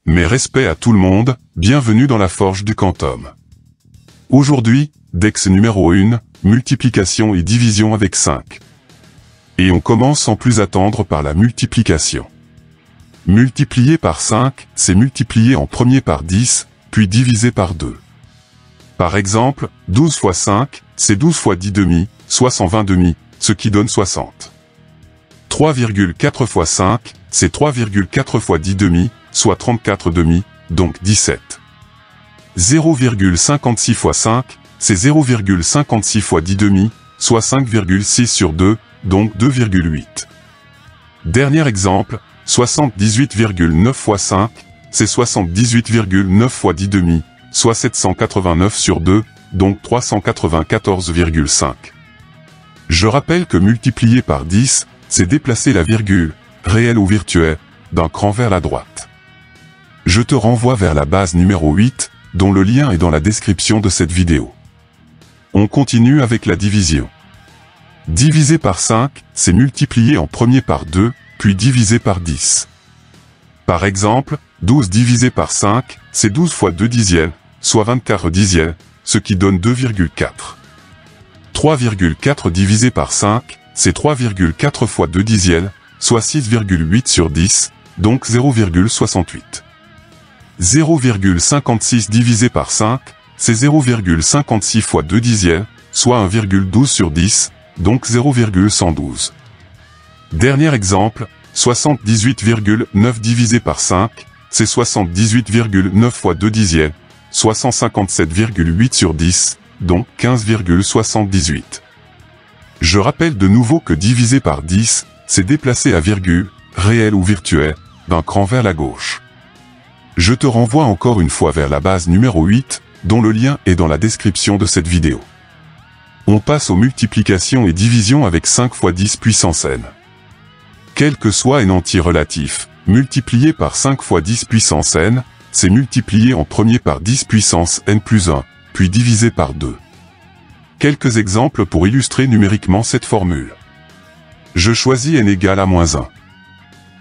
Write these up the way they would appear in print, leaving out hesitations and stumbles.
mais respect à tout le monde, bienvenue dans la forge du quantum. Aujourd'hui, DEX numéro 1, multiplication et division avec 5. Et on commence sans plus attendre par la multiplication. Multiplier par 5, c'est multiplier en premier par 10, puis diviser par 2. Par exemple, 12 fois 5, c'est 12 fois 10 demi, soit 120 demi, ce qui donne 60. 3,4 fois 5, c'est 3,4 fois 10 demi, soit 34 demi, donc 17. 0,56 fois 5, c'est 0,56 fois 10 demi, soit 5,6 sur 2, donc 2,8. Dernier exemple, 78,9 fois 5, c'est 78,9 fois 10 demi, soit 789 sur 2, donc 394,5. Je rappelle que multiplier par 10, c'est déplacer la virgule, réelle ou virtuelle, d'un cran vers la droite. Je te renvoie vers la base numéro 8, dont le lien est dans la description de cette vidéo. On continue avec la division. Diviser par 5, c'est multiplier en premier par 2, puis diviser par 10. Par exemple, 12 divisé par 5, c'est 12 fois 2 dixièmes, soit 24 dixièmes, ce qui donne 2,4. 3,4 divisé par 5, c'est 3,4 fois 2 dixièmes, soit 6,8 sur 10, donc 0,68. 0,56 divisé par 5, c'est 0,56 fois 2 dixièmes, soit 1,12 sur 10, donc 0,112. Dernier exemple, 78,9 divisé par 5, c'est 78,9 fois 2 dixièmes, soit 157,8 sur 10, donc 15,78. Je rappelle de nouveau que diviser par 10, c'est déplacer la virgule, réelle ou virtuelle, d'un cran vers la gauche. Je te renvoie encore une fois vers la base numéro 8, dont le lien est dans la description de cette vidéo. On passe aux multiplications et divisions avec 5 fois 10 puissance n. Quel que soit n entier relatif, multiplier par 5 fois 10 puissance n, c'est multiplier en premier par 10 puissance n plus 1, puis diviser par 2. Quelques exemples pour illustrer numériquement cette formule. Je choisis n égale à moins 1.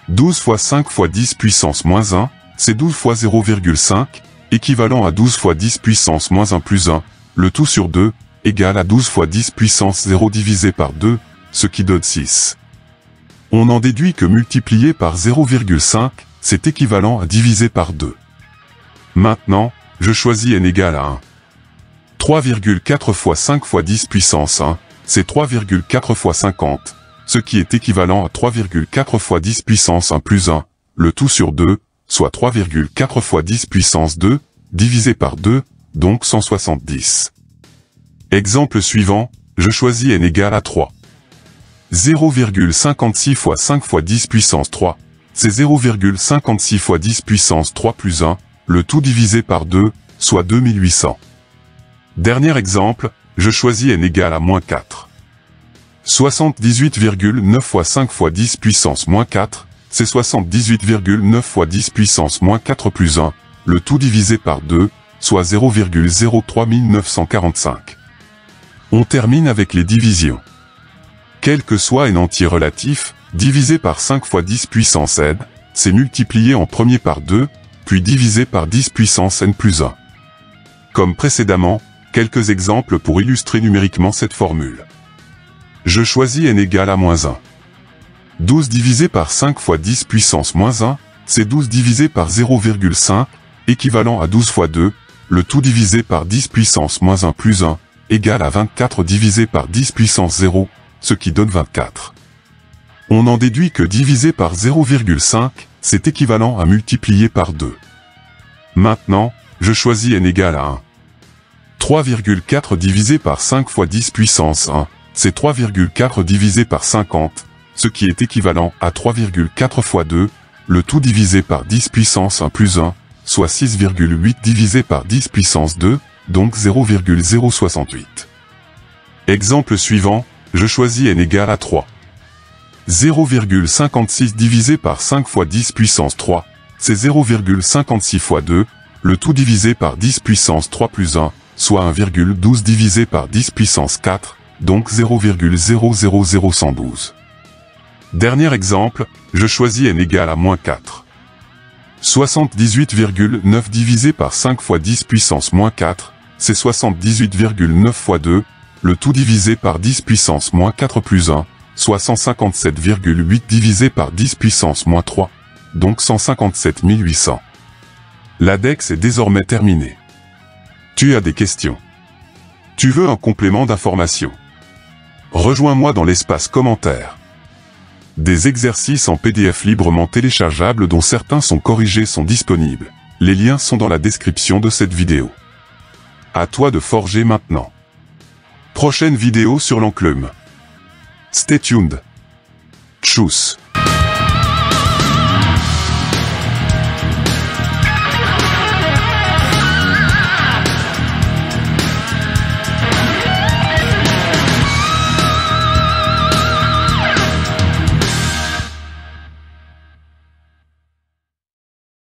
12 fois 5 fois 10 puissance moins 1, c'est 12 fois 0,5, équivalent à 12 fois 10 puissance moins 1 plus 1, le tout sur 2, égale à 12 fois 10 puissance 0 divisé par 2, ce qui donne 6. On en déduit que multiplier par 0,5, c'est équivalent à diviser par 2. Maintenant, je choisis n égale à 1. 3,4 fois 5 fois 10 puissance 1, c'est 3,4 fois 50, ce qui est équivalent à 3,4 fois 10 puissance 1 plus 1, le tout sur 2, soit 3,4 fois 10 puissance 2, divisé par 2, donc 170. Exemple suivant, je choisis n égale à 3. 0,56 fois 5 fois 10 puissance 3, c'est 0,56 fois 10 puissance 3 plus 1, le tout divisé par 2, soit 2800. Dernier exemple, je choisis n égale à moins 4. 78,9 fois 5 fois 10 puissance moins 4, c'est 78,9 fois 10 puissance moins 4 plus 1, le tout divisé par 2, soit 0,03945. On termine avec les divisions. Quel que soit n entier relatif, divisé par 5 fois 10 puissance n, c'est multiplier en premier par 2, puis diviser par 10 puissance n plus 1. Comme précédemment, quelques exemples pour illustrer numériquement cette formule. Je choisis n égale à moins 1. 12 divisé par 5 fois 10 puissance moins 1, c'est 12 divisé par 0,5, équivalent à 12 fois 2, le tout divisé par 10 puissance moins 1 plus 1, égale à 24 divisé par 10 puissance 0, ce qui donne 24. On en déduit que diviser par 0,5, c'est équivalent à multiplier par 2. Maintenant, je choisis n égale à 1. 3,4 divisé par 5 fois 10 puissance 1, c'est 3,4 divisé par 50, ce qui est équivalent à 3,4 fois 2, le tout divisé par 10 puissance 1 plus 1, soit 6,8 divisé par 10 puissance 2, donc 0,068. Exemple suivant, je choisis n égale à 3. 0,56 divisé par 5 fois 10 puissance 3, c'est 0,56 fois 2, le tout divisé par 10 puissance 3 plus 1, soit 1,12 divisé par 10 puissance 4, donc 0,000112. Dernier exemple, je choisis n égale à moins 4. 78,9 divisé par 5 fois 10 puissance moins 4, c'est 78,9 fois 2, le tout divisé par 10 puissance moins 4 plus 1, soit 157,8 divisé par 10 puissance moins 3, donc 157 800. La DEX est désormais terminée. Tu as des questions? Tu veux un complément d'information? Rejoins-moi dans l'espace commentaire. Des exercices en PDF librement téléchargeables dont certains sont corrigés sont disponibles. Les liens sont dans la description de cette vidéo. À toi de forger maintenant. Prochaine vidéo sur l'enclume. Stay tuned. Tchuss.